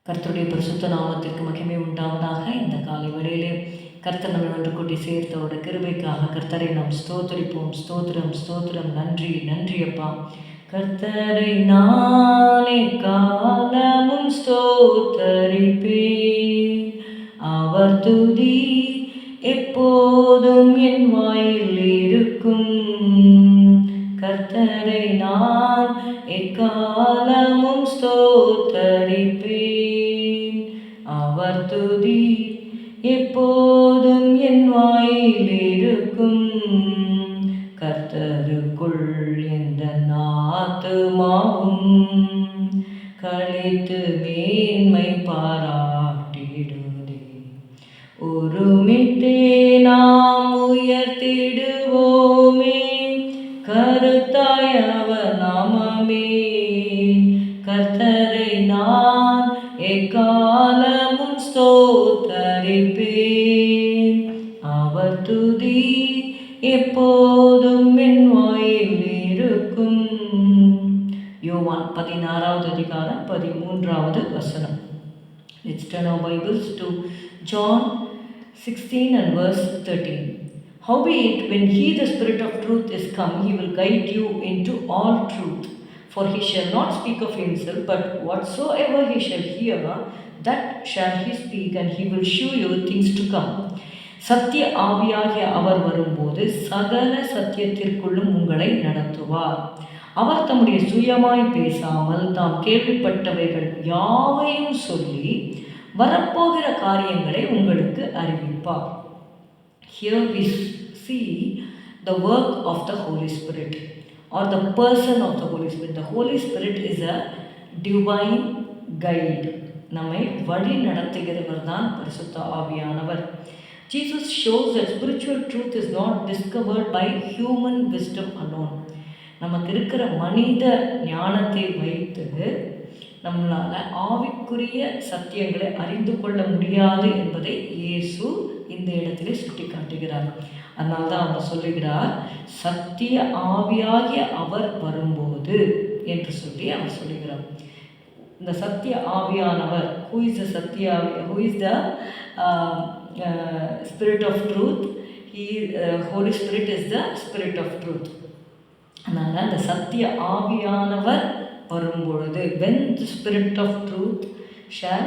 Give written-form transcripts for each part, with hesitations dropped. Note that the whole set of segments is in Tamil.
கர்த்தருடைய பரிசுத்த நாமத்திற்கு மகிமை உண்டாவதாக. இந்த காலை வேளையிலே கர்த்தர் நம்மை ஒன்று கூட்டி சேர்த்தோட கிருபைக்காக கர்த்தரை நாம் ஸ்தோத்தரிப்போம். ஸ்தோத்திரம் ஸ்தோத்திரம். நன்றி நன்றி அப்பா. கர்த்தரை நானே காலமும் ஸ்தோத்தரிப்பேன். அவர் துதி எப்போதும் என் வாயில் இருக்கும். கர்த்தரை நான் எக்காலமும் ஸ்தோத்தரிப்பேன். அவர் துதி எப்போதும் என் வாயில் இருக்கும். கர்த்தருக்குள் எந்த ஆத்துமாவும் களித்து மேன்மை பாராட்டிடுதே. ஒருமித்தே நாம் உயர்த்திடுவோமே கருத்தாய் அவர் நாமமே. கர்த்தரை நான் எக்காலமும் ஸ்தோத்தரிப்பேன். அவர் துதி எப்போதும் என் வாயில் இருக்கும். யோவான் 16வது அதிகாரம் 13வது வசனம். Let's turn our Bibles to John 16 and verse 13. Howbeit, when he, the Spirit of truth, is come, he will guide you into all truth. For he shall not speak of himself, but whatsoever he shall hear, that shall he speak, and he will show you things to come. சத்திய ஆவியாகிய அவர் வரும்போது சகல சத்தியத்திற்குள்ளும் உங்களை நடத்துவார். அவர் தம்முடைய சுயமாய் பேசாமல் தாம் கேள்விப்பட்டவைகள் யாவையும் சொல்லி வரப்போகிற காரியங்களை உங்களுக்கு அறிவிப்பார். Here we see the work of the Holy Spirit or the person of the Holy Spirit. The Holy Spirit is a divine guide. நம்மை வழி நடத்துகிறவர் தான் பரிசுத்த ஆவியானவர். Jesus shows that spiritual truth is not discovered by human wisdom alone. நமக்கு இருக்கிற மனித ஞானத்தை வைத்து நம்மளால் ஆவிக்குரிய சத்தியங்களை அறிந்து கொள்ள முடியாது என்பதை இயேசு இந்த இடத்திலே சுட்டி காட்டுகிறார். அதனால தான் அவர் சொல்லுகிறார், சத்திய ஆவியாகிய அவர் வரும்போது என்று சொல்லி அவர் சொல்லுகிறார். இந்த சத்திய ஆவியானவர், who is the Sathya who is the spirit of truth? Holy Spirit is the spirit of truth. அதனால் அந்த சத்திய ஆவியானவர் வரும்பொழுது, when the spirit of truth shall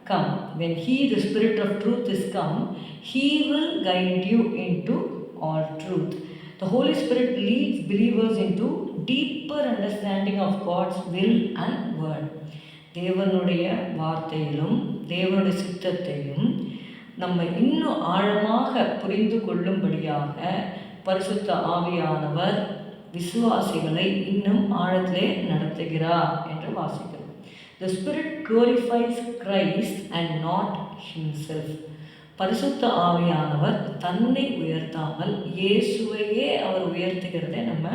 come, when he, the spirit of truth, is come, he will guide you into all truth. The Holy Spirit leads believers into deeper understanding of God's will and word. தேவனுடைய வார்த்தையிலும் தேவனுடைய சித்தத்தையும் நம்ம இன்னும் ஆழமாக புரிந்து கொள்ளும்படியாக பரிசுத்த ஆவியானவர் விசுவாசிகளை இன்னும் ஆழத்திலே நடத்துகிறார் என்று வாசிக்கிறோம். The Spirit glorifies Christ and not himself. பரிசுத்த ஆவியானவர் தன்னை உயர்த்தாமல் இயேசுவையே அவர் உயர்த்துகிறதை நம்ம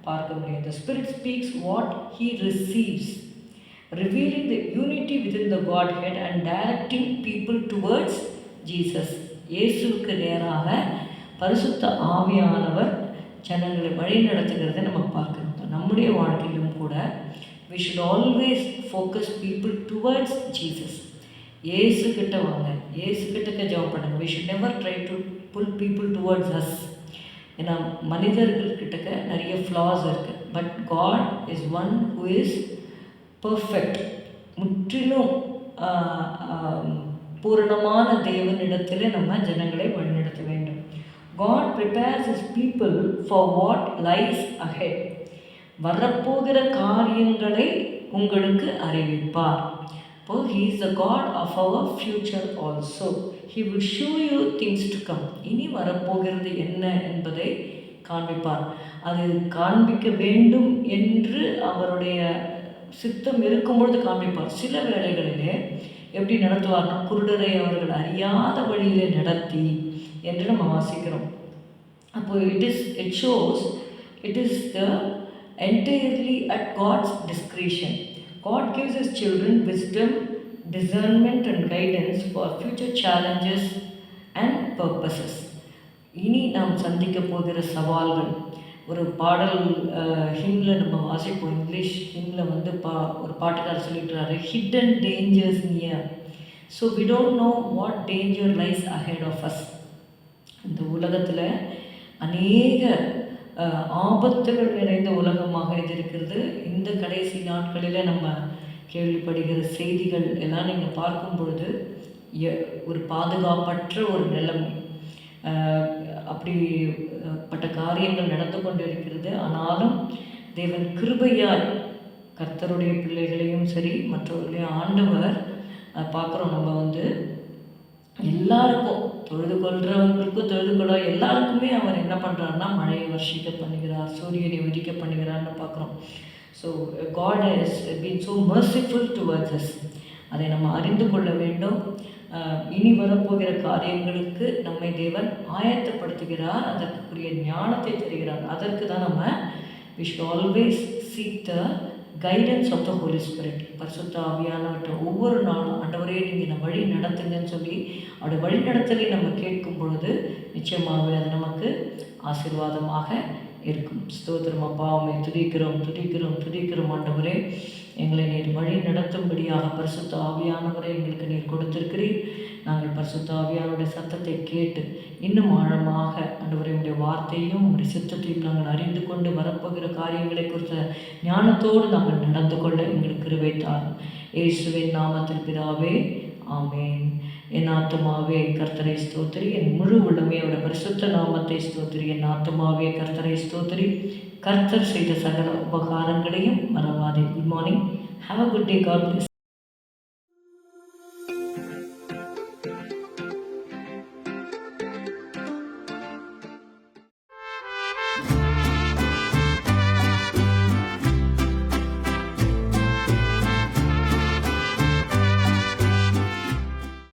பார்க்க முடியும். The Spirit speaks what he receives, revealing the unity within the Godhead and directing people towards Jesus. இயேசுவுக்கு நேராக பரிசுத்த ஆவியானவர் ஜனங்களை வழி நடத்துகிறத நம்ம பார்க்கணும். நம்முடைய வாழ்க்கையிலும் கூட we should always focus people towards Jesus. இயேசு கிட்ட வாங்க, இயேசு கிட்டக்க ஜெபம் பண்ணுங்க. we should never try to pull people towards us. ஏன்னா மனிதர்கள் கிட்டக்க நிறைய ஃப்ளாஸ் இருக்குது. But God is one who is perfect. முற்றிலும் பூரணமான தேவனிடத்தில் நம்ம ஜனங்களை வழிநடத்த வேண்டும். God prepares his people for what lies ahead. வரப்போகிற காரியங்களை உங்களுக்கு அறிவிப்பார். For he is the God of our future also. He will show you things to come. இனி வரப்போகிறது என்ன என்பதை காண்பிப்பார். அது காண்பிக்க வேண்டும் என்று அவருடைய சித்தம் இருக்கும்பொழுது காண்பிப்பார். சில வேளைகளிலே எப்படி நடத்துவார்னா, குருடரை அவர்கள் அறியாத வழியிலே நடத்தி என்று நம்ம வாசிக்கிறோம். அப்போ it shows it is the entirely at God's discretion. God gives his children wisdom, discernment and guidance for future challenges and purposes. இனி நாம் சந்திக்க போகிற சவால்கள், ஒரு பாடல் ஹிம்மில் நம்ம வாசிப்போம். இங்கிலீஷ் ஹிம்மில் வந்து ஒரு பாட்டுக்காரர் சொல்லிட்டுறாரு, hidden dangers near, so we don't know what danger lies ahead of us. இந்த உலகத்தில் அநேக ஆபத்துகள் நிறைந்த உலகமாக இது இருக்கிறது. இந்த கடைசி நாட்களில் நம்ம கேள்விப்படுகிற செய்திகள் எல்லாம் நீங்கள் பார்க்கும் பொழுது ஒரு பாதுகாப்பற்ற ஒரு நிலைமை, அப்படிப்பட்ட காரியங்கள் நடந்து கொண்டு இருக்கிறது. ஆனாலும் தேவன் கிருபையால் கர்த்தருடைய பிள்ளைகளையும் சரி மற்றவர்களையும் ஆண்டவர் பார்க்குறோம். நம்ம வந்து எல்லாருக்கும் தொழுது கொள்கிறவங்களுக்கும் தொழுது கொள்ள எல்லாருக்குமே அவர் என்ன பண்ணுறாருன்னா மழையை வர்ஷிக்க பண்ணுகிறார், சூரியனை உதிக்க பண்ணுகிறார்னு பார்க்குறோம். So God has been so merciful towards us. அதை நம்ம அறிந்து கொள்ள வேண்டும். இனி வரப்போகிற காரியங்களுக்கு நம்மை தேவன் ஆயத்தப்படுத்துகிறார், அதற்குரிய ஞானத்தை தருகிறார். அதற்கு தான் நம்ம we should always seek the guidance of the Holy Spirit. பரிசுத்த ஆவியானவற்றை ஒவ்வொரு நாளும் ஆண்டவரே நீங்கள் இந்த வழி நடத்துங்கன்னு சொல்லி அவருடைய வழி நடத்தலை நம்ம கேட்கும் பொழுது நிச்சயமாகவே அது நமக்கு ஆசீர்வாதமாக இருக்கும். ஸ்தோத்திரம் அப்பா, உம்மை துதிக்கிறோம் துதிக்கிறோம் துதிக்கிறோம் ஆண்டவரே. எங்களை நீர் வழி நடத்தும்படியாக பரிசுத்த ஆவியானவரை எங்களுக்கு நீர் கொடுத்திருக்கிறீர். நாங்கள் பரிசுத்த ஆவியானுடைய சத்தத்தை கேட்டு இன்னும் ஆழமாக ஆண்டவரே உடைய வார்த்தையும் உடைய சித்தத்தையும் நாங்கள் அறிந்து கொண்டு வரப்போகிற காரியங்களை குறித்த ஞானத்தோடு நாங்கள் நடந்து கொள்ள எங்களுக்கு கிருபை தாரும். இயேசுவின் நாமத்தில் பிதாவே, ஆமேன். என் ஆத்துமாவே கர்த்தரை ஸ்தோத்திரி, என் முழு உள்ளமே அவருடைய பரிசுத்த நாமத்தை ஸ்தோத்திரி. என் ஆத்துமாவே கர்த்தரை ஸ்தோத்திரி, கர்த்தர் செய்த சகல உபகாரங்களையும் மறவாதே. Good morning, have a good day. God plus.